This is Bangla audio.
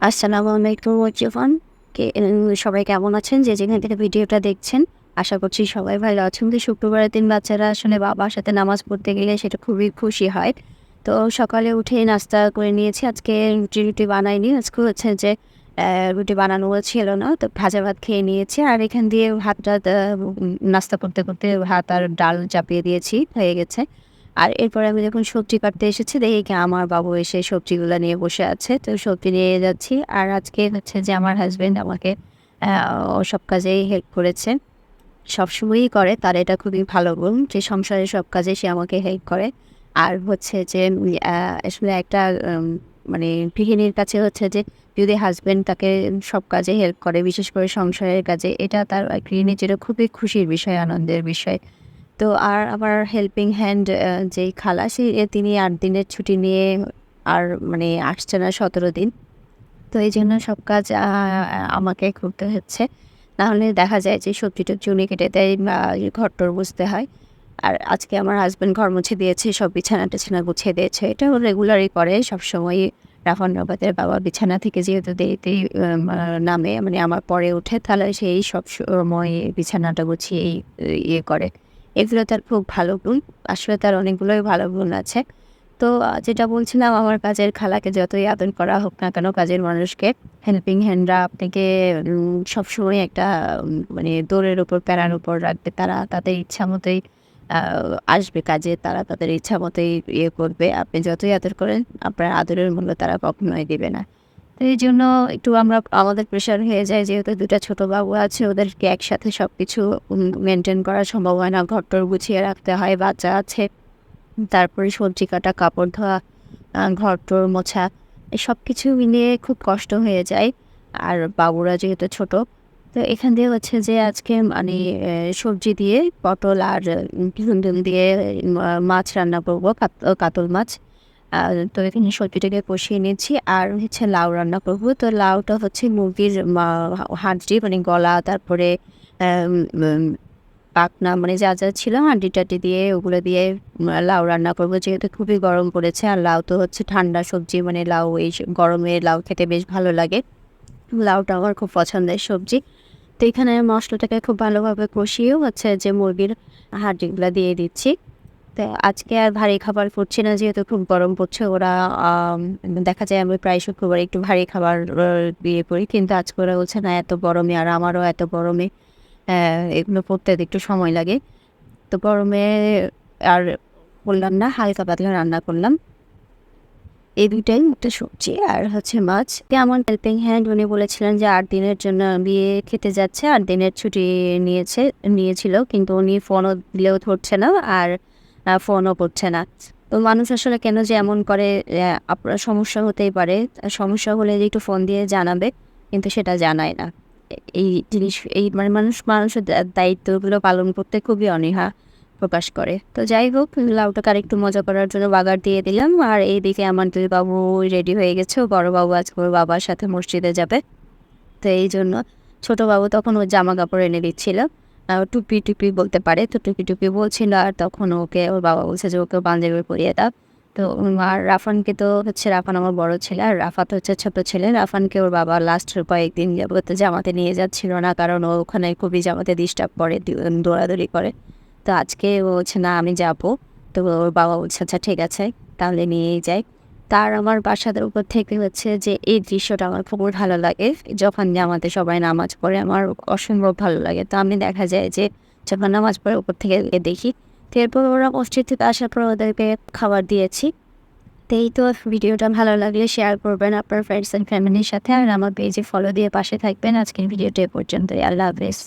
আসসালামু আলাইকুম ওয়াজিফান সবাই কেমন আছেন? যে যেখান থেকে ভিডিওটা দেখছেন, আশা করছি সবাই ভালো আছেন। তো শুক্রবারের দিন বাচ্চারা আসলে বাবার সাথে নামাজ পড়তে গেলে সেটা খুবই খুশি হয়। তো সকালে উঠে নাস্তা করে নিয়েছি। আজকে রুটি বানাইনি। আজকে হচ্ছে যে রুটি বানানো ছিল না। তো ভাজা ভাত খেয়ে নিয়েছি। আর এখান দিয়ে ভাত-টাত নাস্তা করতে ভাত আর ডাল চাপিয়ে দিয়েছি, হয়ে গেছে। আর এরপরে আমি যখন সবজি কাটতে এসেছি দেখি কি আমার বাবু এসে সবজিগুলা নিয়ে বসে আছে। তো সবজি নিয়ে যাচ্ছি। আর আজকে হচ্ছে যে আমার হাসব্যান্ড আমাকে আ সব কাজেই হেল্প করেছে। সবসময়ই করে। তার এটা খুবই ভালো গুণ যে সংসারের সব কাজে সে আমাকে হেল্প করে। আর হচ্ছে যে আসলে একটা মানে গৃহিণীর কাছে হচ্ছে যে যদি হাসব্যান্ড তাকে সব কাজে হেল্প করে, বিশেষ করে সংসারের কাজে, এটা তার গৃহিণীর জন্য খুবই খুশির বিষয়, আনন্দের বিষয়। তো আর আমার হেল্পিং হ্যান্ড যেই খালা তিনি ৮ দিনের ছুটি নিয়ে আর মানে আসছে না ১৭ দিন। তো এইজন্য সব কাজ আমাকে করতে হচ্ছে। নাহলে দেখা যায় যে সবজি-টবজি উনি কেটে দেয় বা ঘর-টর মুছতে হয়। আর আজকে আমার হাসব্যান্ড ঘর মুছে দিয়েছে, সব বিছানা-টিছানা গুছিয়ে দিয়েছে। এটা ও রেগুলারই করে সবসময়ই। রাফান রবাতের বাবা বিছানা থেকে যেহেতু দেরিতেই নামে, মানে আমার পরে ওঠে, তাহলে সেই সবসময় বিছানাটা গুছিয়েই ইয়ে করে। এগুলো তার খুব ভালো গুণ। আসলে তার অনেকগুলোই ভালো গুণ আছে। তো যেটা বলছিলাম, আমার কাজের খালাকে যতই আদর করা হোক না কেন, কাজের মানুষকে, হেল্পিং হ্যান্ডরা আপনাকে সবসময় একটা মানে দৌড়ের উপর প্যারার উপর রাখবে। তারা তাদের ইচ্ছা মতোই আ আসবে কাজে। তারা তাদের ইচ্ছা মতোই ইয়ে করবে। আপনি যতই আদর করেন, আপনার আদরের মূল্য তারা কখনোই দিবে না। তো এইজন্য একটু আমাদের প্রেশার হয়ে যায়, যেহেতু ২ টা ছোট বাবু আছে, ওদেরকে একসাথে সবকিছু মেইনটেইন করা সম্ভব হয় না। ঘর-টর গুছিয়ে রাখতে হয়, বাচ্চা আছে। তারপরে সবজি কাটা, কাপড় ধোয়া, ঘর-টর মোছা, এই সবকিছু মিলিয়ে খুব কষ্ট হয়ে যায়। আর বাবুরা যেহেতু ছোট, তো এখান দিয়ে হচ্ছে যে আজকে মানে সবজি দিয়ে পটল আর ধুন্দুল দিয়ে মাছ রান্না করব, কাতল মাছ। তো এখানে সবজিটাকে কষিয়ে নিচ্ছি। আর হচ্ছে লাউ রান্না করব। তো লাউটা হচ্ছে মুরগির হাড্ডি, মানে গলা, তারপরে আম উম পাখনা, মানে যা ছিল হাড্ডি-টাড্ডি দিয়ে, ওগুলো দিয়ে লাউ রান্না করব। যেহেতু খুবই গরম পড়েছে আর লাউ তো হচ্ছে ঠান্ডা সবজি, মানে লাউ এই গরমে লাউ খেতে বেশ ভালো লাগে। লাউটা আমার খুব পছন্দের সবজি। তো এখানে মসলাটাকে খুব ভালোভাবে কষিয়েও হচ্ছে যে মুরগির হাড্ডিগুলা দিয়ে দিচ্ছি। তো আজকে আর ভারী খাবার করছি না, যেহেতু খুব গরম পড়ছে। ওরা আম দেখা যায় আমি প্রায় শুক্রবারে একটু ভারী খাবার ইয়ে করি। কিন্তু আজকে ওরা বলছে না, এত গরমে আর আমারও এত গরমে এগুলো করতে একটু সময় লাগে। তো গরমে আর করলাম না, হালকা পাতলা রান্না করলাম। এই ২ টাই, একটা সবজি আর হচ্ছে মাছ। আমার হেল্পিং হ্যান্ড উনি বলেছিলেন যে ৮ দিনের জন্য বিয়ে খেতে যাচ্ছে। ৮ দিনের ছুটি নিয়েছিল। কিন্তু উনি ফোনও দিলেও ধরছে না আর ফোনও করছে না। তো মানুষ আসলে কেন যে এমন করে, আপনার সমস্যা হতেই পারে। সমস্যা হলে যে একটু ফোন দিয়ে জানাবে, কিন্তু সেটা জানায় না। এই জিনিস, এই মানে মানুষের দায়িত্বগুলো পালন করতে খুবই অনীহা প্রকাশ করে। তো যাই হোক, লাউটাকে আরেকটু মজা করার জন্য বাগার দিয়ে দিলাম। আর এইদিকে আমার ২ বাবু রেডি হয়ে গেছে। বড় বাবু আজকে ওর বাবার সাথে মসজিদে যাবে। তো এইজন্য ছোট বাবু তখন ওর জামাকাপড় এনে দিচ্ছিল। টুপি বলতে পারে। তো টুপি বলছিল। আর তখন ওর বাবা বলছে যে ওকে পাঞ্জাবি পরিয়ে দাও। তো আর রাফানকে তো হচ্ছে, রাফান আমার বড় ছেলে আর রাফাত হচ্ছে ছোট ছেলে। রাফানকে ওর বাবা লাস্ট কয়েকদিন যাবত জামাতে নিয়ে যাচ্ছিল না। কারণ ও ওখানে খুবই জামাতে ডিস্টার্ব করে, দৌড়াদৌড়ি করে। তো আজকে ও বলছে না, আমি যাবো। তো ওর বাবা বলছে আচ্ছা ঠিক আছে, তাহলে নিয়েই যাই। তার আমার বাসার উপর থেকে হচ্ছে যে এই দৃশ্যটা আমার খুবই ভালো লাগে। যখন জামাতে সবাই নামাজ পড়ে, আমার অসম্ভব ভালো লাগে। তো আমি দেখা যায় যে যখন নামাজ পড়ে উপর থেকে দেখি। তো এরপর ওরা মসজিদ থেকে আসার পর ওদেরকে খাবার দিয়েছি। তো এই তো, ভিডিওটা ভালো লাগলে শেয়ার করবেন আপনার ফ্রেন্ডস অ্যান্ড ফ্যামিলির সাথে। আর আমার পেজে ফলো দিয়ে পাশে থাকবেন। আজকের ভিডিওটা এ পর্যন্তই। আল্লাহ হাফেজ।